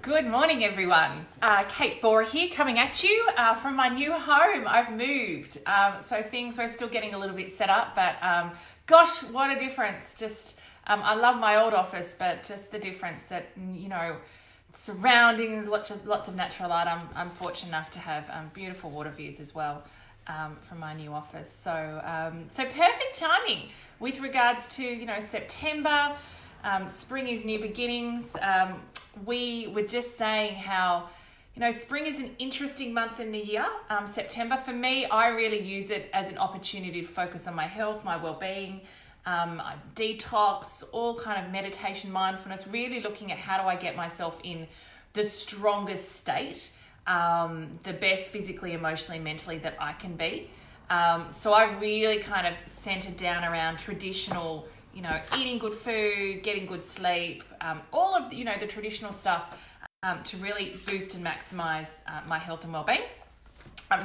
Good morning, everyone. Kate Bora here, coming at you from my new home. I've moved, so things are still getting a little bit set up, but gosh, what a difference. I love my old office, but just the difference that, surroundings, lots of natural light. I'm fortunate enough to have beautiful water views as well from my new office. So perfect timing with regards to, September. Spring is new beginnings. We were just saying how, spring is an interesting month in the year. September, for me, I really use it as an opportunity to focus on my health, my well-being, detox, all kind of meditation, mindfulness, really looking at how do I get myself in the strongest state, the best physically, emotionally, mentally that I can be. So I really kind of centered down around traditional, eating good food, getting good sleep, all of, the traditional stuff to really boost and maximize my health and well-being.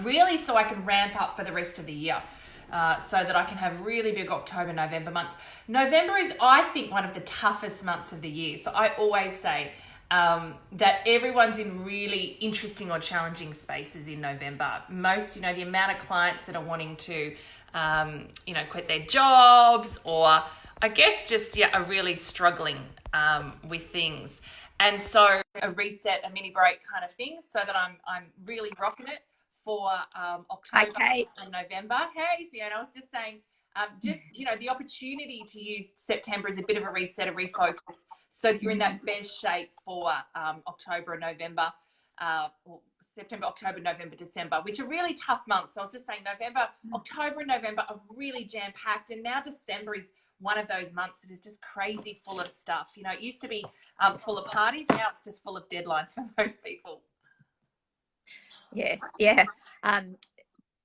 Really so I can ramp up for the rest of the year so that I can have really big October, November months. November is, I think, one of the toughest months of the year. So I always say that everyone's in really interesting or challenging spaces in November. Most, the amount of clients that are wanting to, quit their jobs or I guess just, are really struggling with things. And so a reset, a mini break kind of thing so that I'm really rocking it for October and November. Hey, Fiona, I was just saying, the opportunity to use September as a bit of a reset, a refocus, so you're in that best shape for October and November, or September, October, November, December, which are really tough months. So I was just saying October and November are really jam-packed, and now December is one of those months that is just crazy full of stuff. It used to be full of parties. Now it's just full of deadlines for most people. Yes, yeah.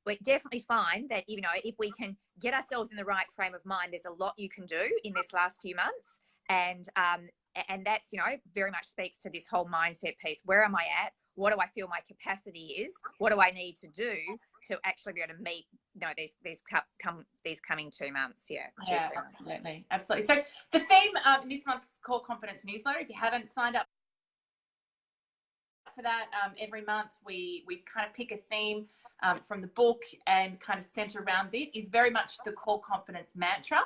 We definitely find that, if we can get ourselves in the right frame of mind, there's a lot you can do in this last few months. And that's, very much speaks to this whole mindset piece. Where am I at? What do I feel my capacity is? What do I need to do to actually be able to meet, these coming 2 months? Yeah, absolutely. So the theme in this month's Core Confidence newsletter, if you haven't signed up for that, every month we kind of pick a theme from the book and kind of center around it, is very much the core confidence mantra,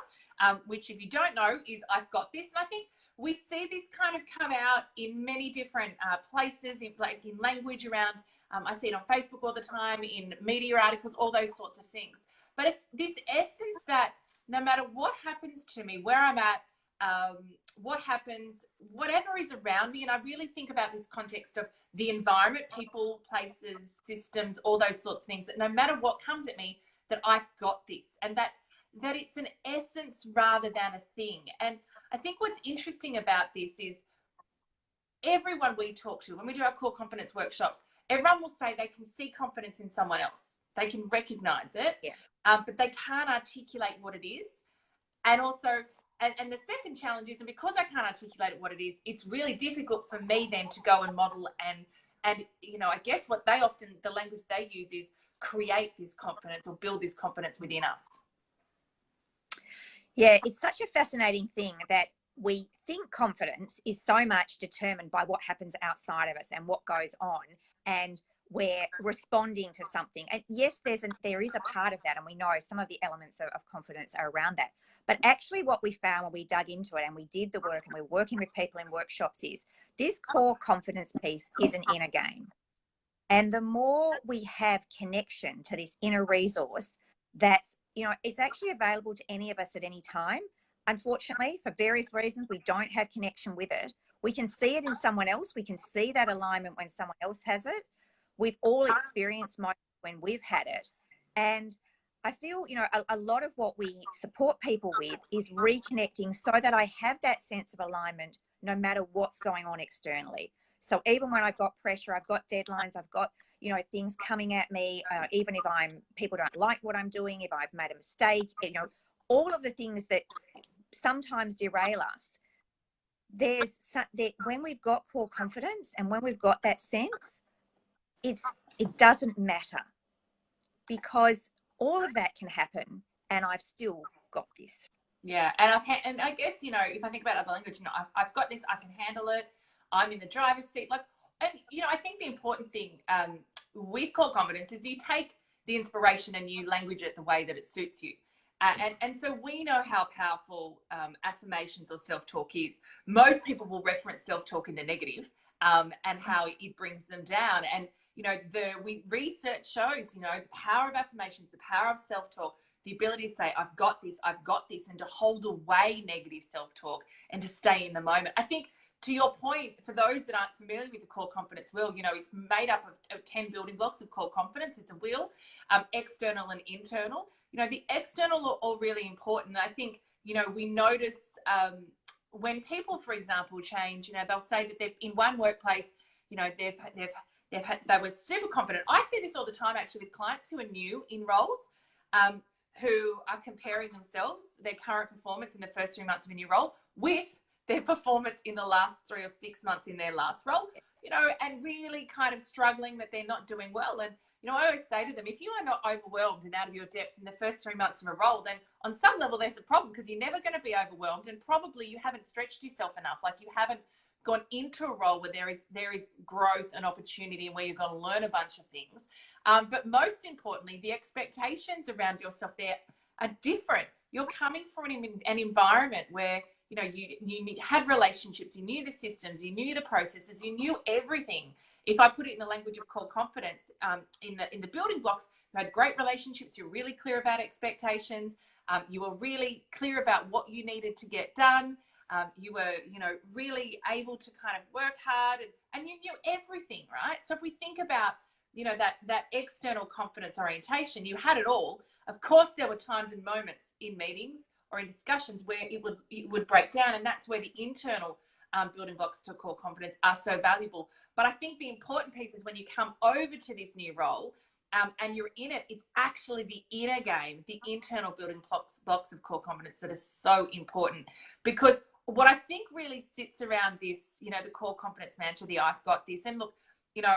which, if you don't know, is I've got this. And I think we see this kind of come out in many different places, in language around, I see it on Facebook all the time, in media articles, all those sorts of things. But it's this essence that no matter what happens to me, where I'm at, what happens, whatever is around me, and I really think about this context of the environment, people, places, systems, all those sorts of things, that no matter what comes at me, that I've got this, and that it's an essence rather than a thing. And I think what's interesting about this is everyone we talk to, when we do our core confidence workshops, everyone will say they can see confidence in someone else. They can recognize it, but they can't articulate what it is. And also, and the second challenge is, and because I can't articulate what it is, it's really difficult for me then to go and model and I guess what the language they use is create this confidence or build this confidence within us. Yeah, it's such a fascinating thing that we think confidence is so much determined by what happens outside of us and what goes on, and we're responding to something. And yes, there is a part of that, and we know some of the elements of confidence are around that. But actually what we found when we dug into it and we did the work and we're working with people in workshops is this core confidence piece is an inner game. And the more we have connection to this inner resource, that's, it's actually available to any of us at any time. Unfortunately, for various reasons, we don't have connection with it. We can see it in someone else. We can see that alignment when someone else has it. We've all experienced moments when we've had it. And I feel, a lot of what we support people with is reconnecting so that I have that sense of alignment no matter what's going on externally. So even when I've got pressure, I've got deadlines, I've got, things coming at me, even if people don't like what I'm doing, if I've made a mistake, all of the things that sometimes derail us. When we've got core confidence and when we've got that sense, it doesn't matter, because all of that can happen and I've still got this. Yeah, and I guess, if I think about other language, I've got this, I can handle it. I'm in the driver's seat. Like, and you know, I think the important thing with core competence is you take the inspiration and you language it the way that it suits you. And so we know how powerful affirmations or self-talk is. Most people will reference self-talk in the negative, and how it brings them down. And you know, research shows, you know, the power of affirmations, the power of self-talk, the ability to say, I've got this, and to hold away negative self-talk and to stay in the moment. I think, to your point, for those that aren't familiar with the core confidence wheel, you know, it's made up of 10 building blocks of core confidence. It's a wheel, external and internal. You know, the external are all really important. I think, you know, we notice when people, for example, change, you know, they'll say that they've, in one workplace, you know, they were super confident. I see this all the time, actually, with clients who are new in roles, who are comparing themselves, their current performance in the first 3 months of a new role, with their performance in the last 3 or 6 months in their last role, you know, and really kind of struggling that they're not doing well. And, you know, I always say to them, if you are not overwhelmed and out of your depth in the first 3 months of a role, then on some level there's a problem, because you're never going to be overwhelmed, and probably you haven't stretched yourself enough. Like, you haven't gone into a role where there is growth and opportunity, and where you're going to learn a bunch of things. But most importantly, the expectations around yourself there are different. You're coming from an environment where, you know, you had relationships, you knew the systems, you knew the processes, you knew everything. If I put it in the language of core confidence, in the building blocks, you had great relationships, you're really clear about expectations, you were really clear about what you needed to get done, you were, you know, really able to kind of work hard, and you knew everything, right? So if we think about, you know, that external confidence orientation, you had it all. Of course, there were times and moments in meetings or in discussions where it would break down, and that's where the internal building blocks to core confidence are so valuable. But I think the important piece is when you come over to this new role, and you're in it, it's actually the inner game, the internal building blocks of core confidence that are so important. Because what I think really sits around this, you know, the core confidence mantra, the I've got this, and look, you know,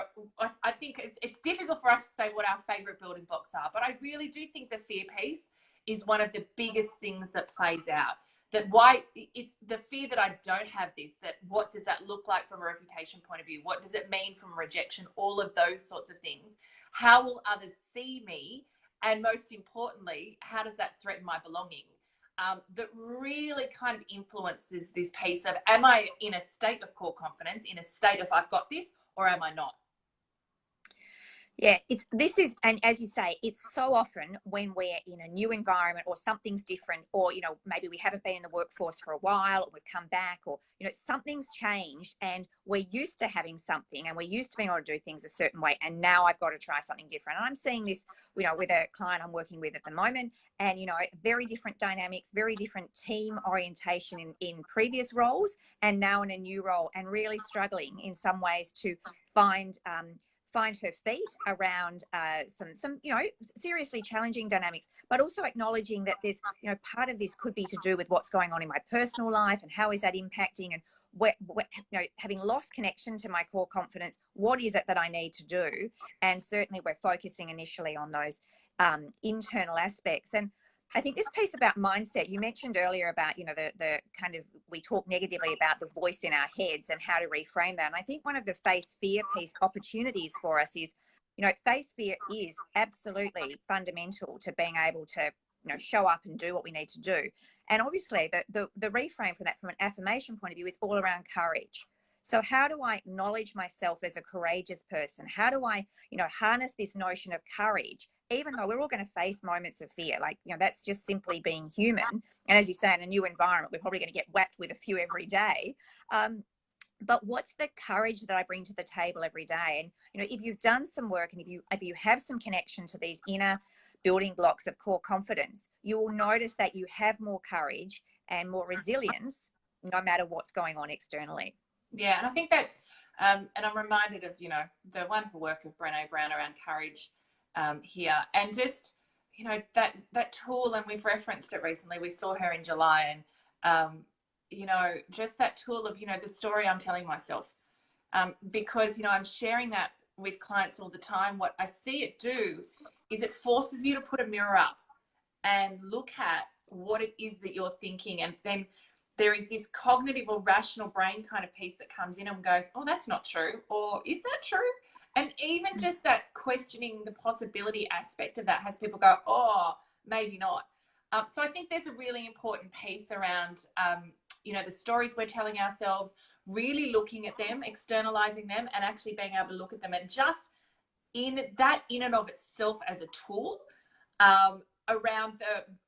I think it's difficult for us to say what our favorite building blocks are, but I really do think the fear piece is one of the biggest things that plays out. That why it's the fear that I don't have this, that what does that look like from a reputation point of view? What does it mean from rejection? All of those sorts of things. How will others see me? And most importantly, how does that threaten my belonging? That really kind of influences this piece of, am I in a state of core confidence, in a state of I've got this, or am I not? Yeah, and as you say, it's so often when we're in a new environment or something's different, or, you know, maybe we haven't been in the workforce for a while, or we've come back, or, you know, something's changed, and we're used to having something, and we're used to being able to do things a certain way, and now I've got to try something different. And I'm seeing this, you know, with a client I'm working with at the moment, and, you know, very different dynamics, very different team orientation in previous roles, and now in a new role, and really struggling in some ways to find her feet around some, you know, seriously challenging dynamics, but also acknowledging that there's, you know, part of this could be to do with what's going on in my personal life, and how is that impacting, and you know, having lost connection to my core confidence, what is it that I need to do? And certainly we're focusing initially on those internal aspects. And I think this piece about mindset, you mentioned earlier about, you know, the kind of, we talk negatively about the voice in our heads and how to reframe that. And I think one of the face fear piece opportunities for us is, you know, face fear is absolutely fundamental to being able to, you know, show up and do what we need to do. And obviously the reframe from that, from an affirmation point of view, is all around courage. So how do I acknowledge myself as a courageous person? How do I, you know, harness this notion of courage, even though we're all going to face moments of fear? Like, you know, that's just simply being human. And as you say, in a new environment, we're probably going to get whacked with a few every day. But what's the courage that I bring to the table every day? And, you know, if you've done some work, and if you have some connection to these inner building blocks of core confidence, you will notice that you have more courage and more resilience, no matter what's going on externally. Yeah, and I think that's, and I'm reminded of, you know, the wonderful work of Brené Brown around courage here, and just, you know, that tool, and we've referenced it recently. We saw her in July, and you know, just that tool of, you know, the story I'm telling myself, because, you know, I'm sharing that with clients all the time. What I see it do is it forces you to put a mirror up and look at what it is that you're thinking, and then there is this cognitive or rational brain kind of piece that comes in and goes, oh, that's not true, or is that true? And even just that questioning the possibility aspect of that has people go, oh, maybe not. So I think there's a really important piece around, the stories we're telling ourselves, really looking at them, externalizing them, and actually being able to look at them and just in and of itself as a tool around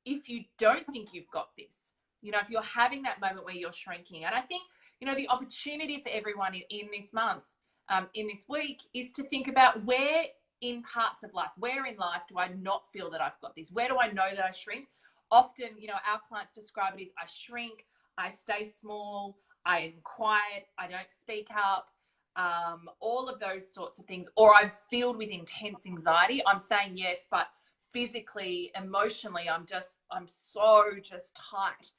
if you don't think you've got this, if you're having that moment where you're shrinking. And I think, the opportunity for everyone in this month, in this week, is to think about where in parts of life, where in life do I not feel that I've got this? Where do I know that I shrink? Often, our clients describe it as I shrink, I stay small, I am quiet, I don't speak up, all of those sorts of things, or I'm filled with intense anxiety. I'm saying yes, but physically, emotionally, I'm so just tight.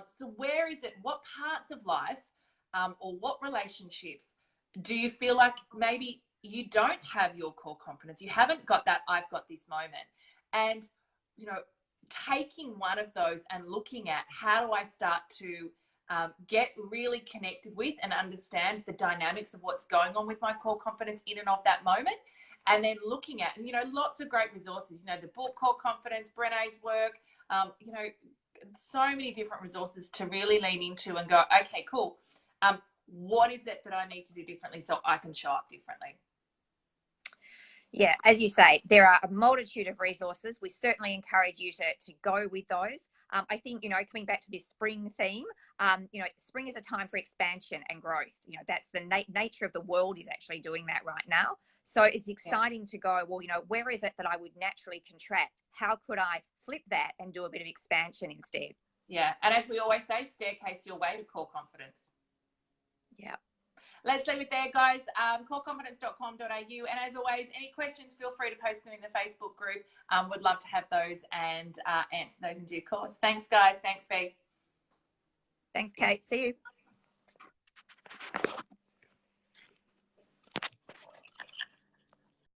So where is it? What parts of life or what relationships do you feel like maybe you don't have your core confidence? You haven't got that I've got this moment. And, taking one of those and looking at how do I start to get really connected with and understand the dynamics of what's going on with my core confidence in and of that moment. And then looking at, and lots of great resources, the book Core Confidence, Brené's work, so many different resources to really lean into and go, okay, cool. What is it that I need to do differently so I can show up differently? Yeah, as you say, there are a multitude of resources. We certainly encourage you to go with those. I think, coming back to this spring theme, spring is a time for expansion and growth. That's the nature of the world is actually doing that right now. So it's exciting to go, well, where is it that I would naturally contract? How could I flip that and do a bit of expansion instead? Yeah. And as we always say, staircase your way to core confidence. Yeah. Let's leave it there, guys. Coreconfidence.com.au. And as always, any questions, feel free to post them in the Facebook group. Would love to have those and answer those in due course. Thanks, guys. Thanks, Bea. Thanks, Kate. See you.